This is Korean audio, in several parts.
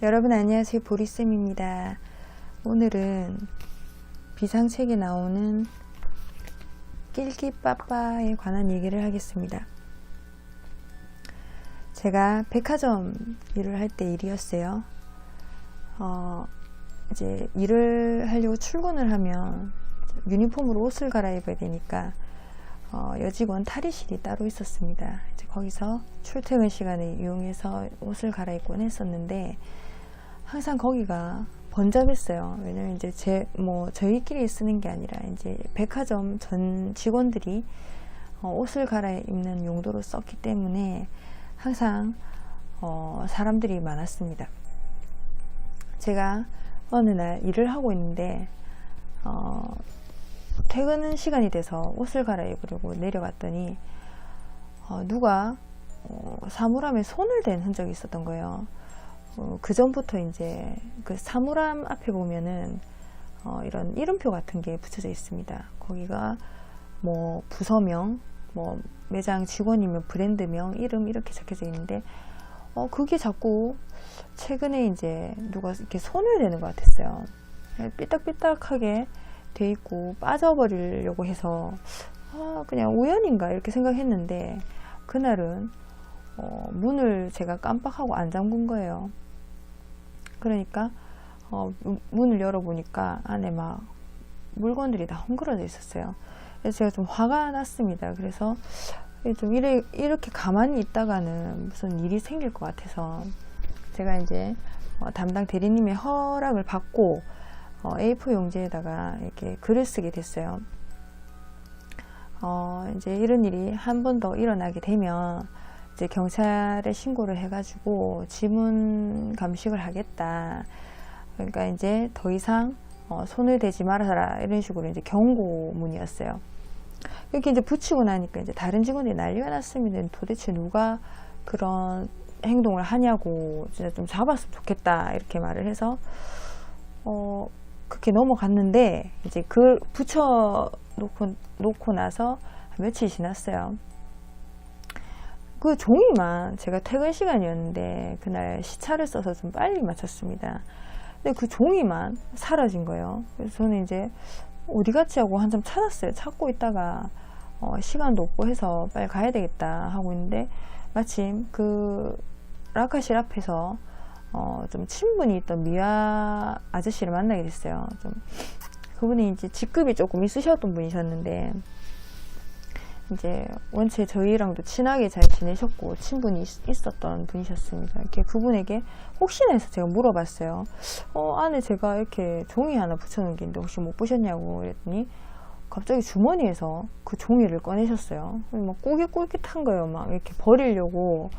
여러분 안녕하세요. 보리쌤입니다. 오늘은 비상책에 나오는 낄끼빠빠에 관한 얘기를 하겠습니다. 제가 백화점 일을 할 때 일이었어요. 이제 일을 하려고 출근을 하면 유니폼으로 옷을 갈아입어야 되니까 여직원 탈의실이 따로 있었습니다. 이제 거기서 출퇴근 시간에 이용해서 옷을 갈아입곤 했었는데 항상 거기가 번잡했어요. 왜냐면 이제 저희끼리 쓰는 게 아니라 이제 백화점 전 직원들이 옷을 갈아입는 용도로 썼기 때문에 항상 사람들이 많았습니다. 제가 어느 날 일을 하고 있는데 퇴근 시간이 돼서 옷을 갈아입으려고 내려갔더니 누가 사물함에 손을 댄 흔적이 있었던 거예요. 그 전부터 이제 그 사물함 앞에 보면은 이런 이름표 같은 게 붙여져 있습니다. 거기가 뭐 부서명, 뭐 매장 직원이면 브랜드명, 이름 이렇게 적혀져 있는데 그게 자꾸 최근에 이제 누가 이렇게 손을 대는 것 같았어요. 삐딱삐딱하게 돼 있고 빠져버리려고 해서 그냥 우연인가 이렇게 생각했는데 그날은 문을 제가 깜빡하고 안 잠근 거예요. 그러니까 문을 열어보니까 안에 막 물건들이 다 헝클어져 있었어요. 그래서 제가 좀 화가 났습니다. 그래서 좀 이렇게 가만히 있다가는 무슨 일이 생길 것 같아서 제가 이제 담당 대리님의 허락을 받고 A4 용지에다가 이렇게 글을 쓰게 됐어요. 이제 이런 일이 한 번 더 일어나게 되면 이제 경찰에 신고를 해가지고 지문 감식을 하겠다. 그러니까 이제 더 이상 손을 대지 말아라 이런 식으로 이제 경고문이었어요. 이렇게 이제 붙이고 나니까 이제 다른 직원들이 난리가 났습니다. 도대체 누가 그런 행동을 하냐고 진짜 좀 잡았으면 좋겠다 이렇게 말을 해서 그렇게 넘어갔는데 이제 그 붙여 놓고 나서 며칠 지났어요. 그 종이만 제가 퇴근 시간이었는데 그날 시차를 써서 좀 빨리 마쳤습니다. 근데 그 종이만 사라진 거예요. 그래서 저는 이제 어디 갔지 하고 한참 찾았어요. 찾고 있다가 시간도 없고 해서 빨리 가야 되겠다 하고 있는데 마침 그 라카실 앞에서 좀 친분이 있던 미아 아저씨를 만나게 됐어요. 좀 그분이 이제 직급이 조금 있으셨던 분이셨는데 이제 원체 저희랑도 친하게 잘 지내셨고 친분이 있었던 분이셨습니다. 이렇게 그분에게 혹시나 해서 제가 물어봤어요. 안에 제가 이렇게 종이 하나 붙여놓은 게 있는데 혹시 못 보셨냐고 그랬더니 갑자기 주머니에서 그 종이를 꺼내셨어요. 막 꿀깃꿀깃한 거예요. 막 이렇게 버리려고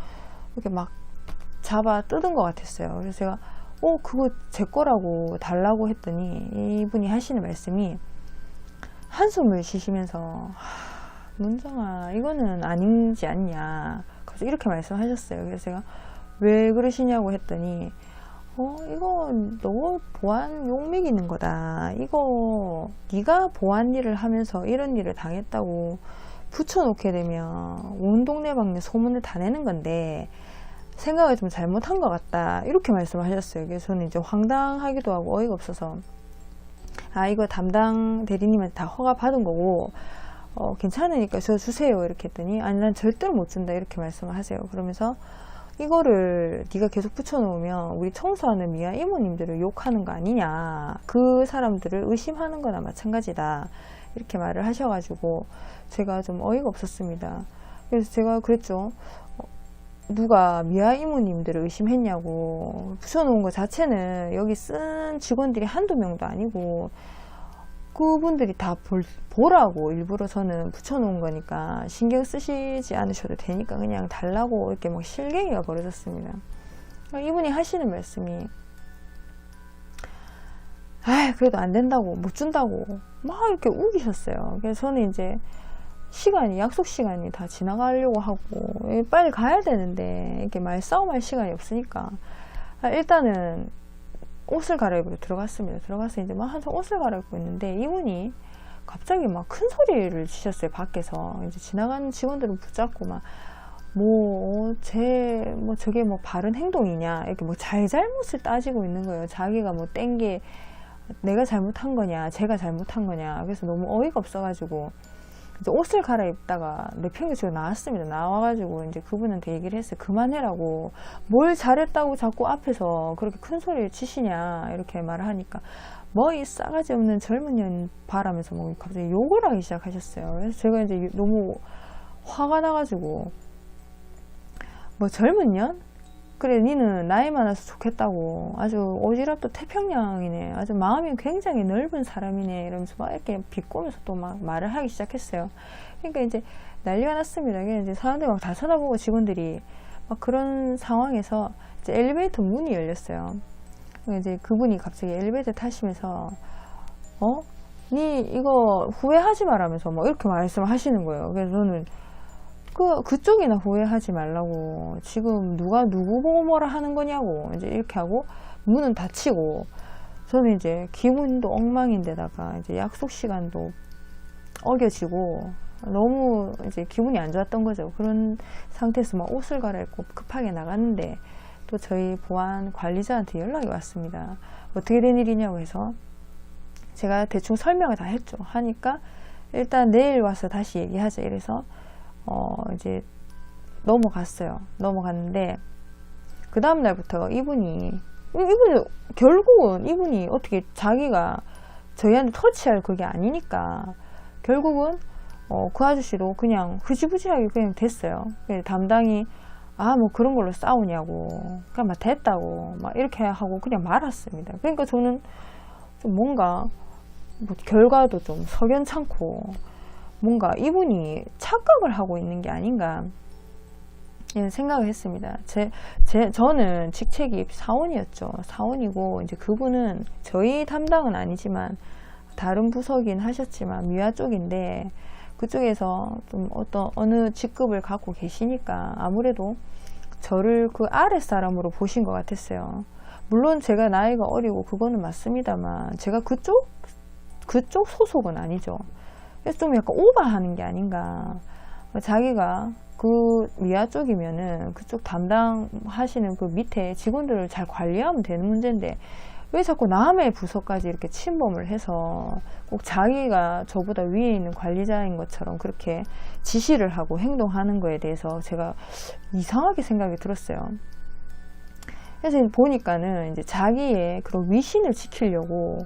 이렇게 막 잡아 뜯은 것 같았어요. 그래서 제가 그거 제 거라고 달라고 했더니 이분이 하시는 말씀이 한숨을 쉬시면서 문정아 이거는 아니지 않냐 그래서 이렇게 말씀하셨어요. 그래서 제가 왜 그러시냐고 했더니 이거 너 보안 용매기는 거다. 이거 네가 보안 일을 하면서 이런 일을 당했다고 붙여놓게 되면 온 동네방네 소문을 다 내는 건데 생각을 좀 잘못한 것 같다 이렇게 말씀을 하셨어요. 그래서 저는 이제 황당하기도 하고 어이가 없어서 이거 담당 대리님한테 다 허가 받은 거고 괜찮으니까 저 주세요 이렇게 했더니 아니 난 절대로 못 준다 이렇게 말씀을 하세요. 그러면서 이거를 네가 계속 붙여놓으면 우리 청소하는 미아 이모님들을 욕하는 거 아니냐, 그 사람들을 의심하는 거나 마찬가지다 이렇게 말을 하셔가지고 제가 좀 어이가 없었습니다. 그래서 제가 그랬죠. 누가 미아 이모님들을 의심했냐고. 붙여놓은 것 자체는 여기 쓴 직원들이 한두 명도 아니고 그분들이 다 보라고 일부러 저는 붙여놓은 거니까 신경 쓰시지 않으셔도 되니까 그냥 달라고 이렇게 막 실갱이가 벌어졌습니다. 이분이 하시는 말씀이 그래도 안 된다고 못 준다고 막 이렇게 우기셨어요. 그래서 저는 이제 약속 시간이 다 지나가려고 하고 빨리 가야 되는데 이렇게 말싸움할 시간이 없으니까 일단은 옷을 갈아입으러 들어갔습니다. 들어가서 이제 막 한참 옷을 갈아입고 있는데 이분이 갑자기 막 큰 소리를 치셨어요. 밖에서 이제 지나가는 직원들은 붙잡고 막 저게 뭐 바른 행동이냐, 이렇게 뭐 잘잘못을 따지고 있는 거예요. 자기가 뭐 뗀 게 내가 잘못한 거냐, 제가 잘못한 거냐. 그래서 너무 어이가 없어가지고, 이제 옷을 갈아입다가 내팽개치고 나왔습니다. 나와가지고 이제 그분한테 얘기를 했어요. 그만해라고. 뭘 잘했다고 자꾸 앞에서 그렇게 큰 소리를 치시냐, 이렇게 말을 하니까, 뭐 이 싸가지 없는 젊은 년 바라면서 뭐 갑자기 욕을 하기 시작하셨어요. 그래서 제가 이제 너무 화가 나가지고, 뭐 젊은 년? 그래, 니는 나이 많아서 좋겠다고. 아주 오지랖도 태평양이네. 아주 마음이 굉장히 넓은 사람이네. 이러면서 막 이렇게 비꼬면서 또 막 말을 하기 시작했어요. 그러니까 이제 난리가 났습니다. 이제 사람들이 막 다 쳐다보고 직원들이 막 그런 상황에서 이제 엘리베이터 문이 열렸어요. 이제 그분이 갑자기 엘리베이터 타시면서, 니 이거 후회하지 말라면서 뭐 이렇게 말씀을 하시는 거예요. 그래서 저는 그쪽이나 후회하지 말라고. 지금 누가 누구 보고 뭐라 하는 거냐고. 이제 이렇게 하고 문은 닫히고, 저는 이제 기분도 엉망인데다가 이제 약속 시간도 어겨지고 너무 이제 기분이 안 좋았던 거죠. 그런 상태에서 막 옷을 갈아입고 급하게 나갔는데 또 저희 보안 관리자한테 연락이 왔습니다. 어떻게 된 일이냐고 해서 제가 대충 설명을 다 했죠. 하니까 일단 내일 와서 다시 얘기하자 이래서 이제 넘어갔어요. 넘어갔는데 그 다음 날부터 이분이 결국은 이분이 어떻게 자기가 저희한테 터치할 그게 아니니까 결국은 그 아저씨도 그냥 흐지부지하게 그냥 됐어요. 담당이 뭐 그런 걸로 싸우냐고, 그냥 막 됐다고 막 이렇게 하고 그냥 말았습니다. 그러니까 저는 좀 뭔가 뭐 결과도 좀 석연찮고 뭔가 이분이 착각을 하고 있는 게 아닌가 이런 생각을 했습니다. 저는 직책이 사원이었죠. 사원이고 이제 그분은 저희 담당은 아니지만 다른 부서긴 하셨지만 미화 쪽인데 그쪽에서 좀 어느 직급을 갖고 계시니까 아무래도 저를 그 아랫사람으로 보신 것 같았어요. 물론 제가 나이가 어리고 그거는 맞습니다만 제가 그쪽 소속은 아니죠. 그래서 좀 약간 오버하는 게 아닌가. 자기가 그 미아 쪽이면은 그쪽 담당하시는 그 밑에 직원들을 잘 관리하면 되는 문제인데 왜 자꾸 남의 부서까지 이렇게 침범을 해서 꼭 자기가 저보다 위에 있는 관리자인 것처럼 그렇게 지시를 하고 행동하는 거에 대해서 제가 이상하게 생각이 들었어요. 그래서 보니까는 이제 자기의 그런 위신을 지키려고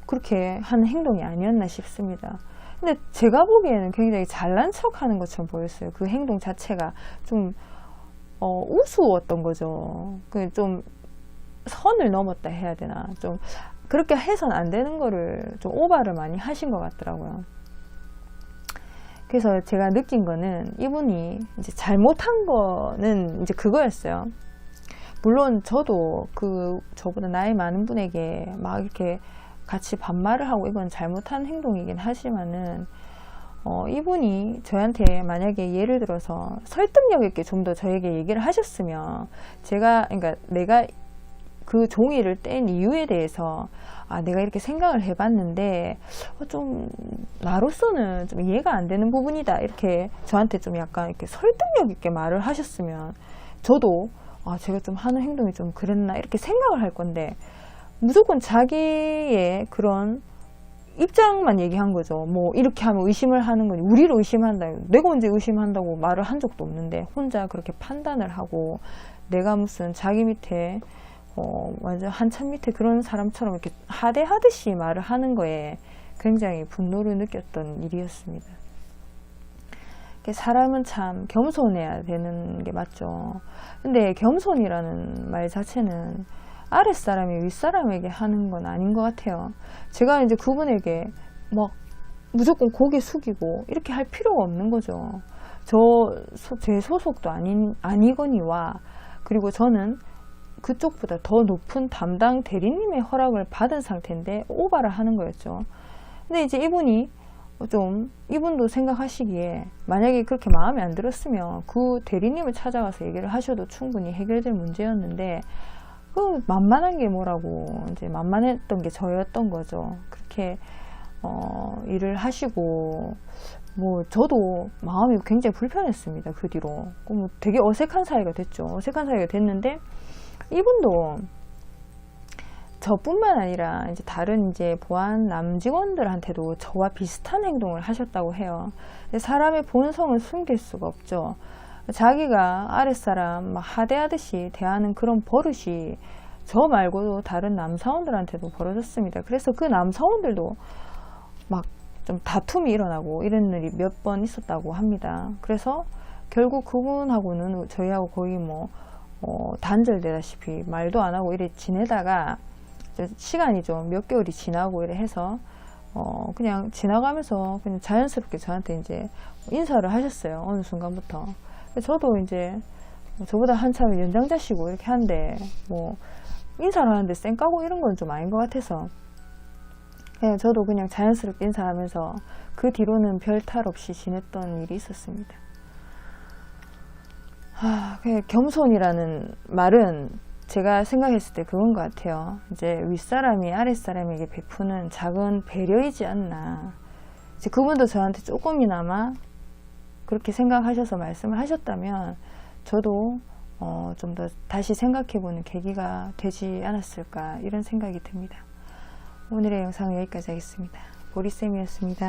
그렇게 하는 행동이 아니었나 싶습니다. 근데 제가 보기에는 굉장히 잘난 척 하는 것처럼 보였어요. 그 행동 자체가 좀 우스웠던 거죠. 좀 선을 넘었다 해야 되나, 좀 그렇게 해서는 안 되는 거를 좀 오바를 많이 하신 것 같더라고요. 그래서 제가 느낀 거는 이분이 이제 잘못한 거는 이제 그거였어요. 물론 저도 저보다 나이 많은 분에게 막 이렇게 같이 반말을 하고 이건 잘못한 행동이긴 하지만은 이분이 저한테 만약에 예를 들어서 설득력 있게 좀 더 저에게 얘기를 하셨으면 그러니까 내가 그 종이를 뗀 이유에 대해서 내가 이렇게 생각을 해봤는데 좀 나로서는 좀 이해가 안 되는 부분이다 이렇게 저한테 좀 약간 이렇게 설득력 있게 말을 하셨으면 저도 제가 좀 하는 행동이 좀 그랬나 이렇게 생각을 할 건데 무조건 자기의 그런 입장만 얘기한 거죠. 뭐 이렇게 하면 의심을 하는 거니 우리를 의심한다. 내가 언제 의심한다고 말을 한 적도 없는데 혼자 그렇게 판단을 하고 내가 무슨 자기 밑에 완전 한참 밑에 그런 사람처럼 이렇게 하대하듯이 말을 하는 거에 굉장히 분노를 느꼈던 일이었습니다. 사람은 참 겸손해야 되는 게 맞죠. 근데 겸손이라는 말 자체는 아랫사람이 윗사람에게 하는 건 아닌 것 같아요. 제가 이제 그분에게 막 무조건 고개 숙이고 이렇게 할 필요가 없는 거죠. 제 소속도 아니거니와 그리고 저는 그쪽보다 더 높은 담당 대리님의 허락을 받은 상태인데 오바를 하는 거였죠. 근데 이제 이분도 생각하시기에 만약에 그렇게 마음에 안 들었으면 그 대리님을 찾아가서 얘기를 하셔도 충분히 해결될 문제였는데 만만한 게 뭐라고 이제 만만했던 게 저였던 거죠. 그렇게 일을 하시고 뭐 저도 마음이 굉장히 불편했습니다. 그 뒤로 뭐 되게 어색한 사이가 됐죠. 어색한 사이가 됐는데 이분도 저뿐만 아니라 이제 다른 이제 보안 남직원들한테도 저와 비슷한 행동을 하셨다고 해요. 사람의 본성은 숨길 수가 없죠. 자기가 아랫사람 막 하대하듯이 대하는 그런 버릇이 저 말고도 다른 남사원들한테도 벌어졌습니다. 그래서 그 남사원들도 막 좀 다툼이 일어나고 이런 일이 몇 번 있었다고 합니다. 그래서 결국 그분하고는 저희하고 거의 뭐 단절되다시피 말도 안 하고 이래 지내다가 시간이 좀 몇 개월이 지나고 이래 해서 그냥 지나가면서 그냥 자연스럽게 저한테 이제 인사를 하셨어요. 어느 순간부터. 저도 이제 저보다 한참 연장자시고 이렇게 한데 뭐 인사를 하는데 쌩 까고 이런 건 좀 아닌 것 같아서 그냥 저도 그냥 자연스럽게 인사하면서 그 뒤로는 별 탈 없이 지냈던 일이 있었습니다. 그냥 겸손이라는 말은 제가 생각했을 때 그건 것 같아요. 이제 윗사람이 아랫사람에게 베푸는 작은 배려이지 않나. 이제 그분도 저한테 조금이나마 그렇게 생각하셔서 말씀을 하셨다면 저도 좀 더 다시 생각해보는 계기가 되지 않았을까 이런 생각이 듭니다. 오늘의 영상은 여기까지 하겠습니다. 보리쌤이었습니다.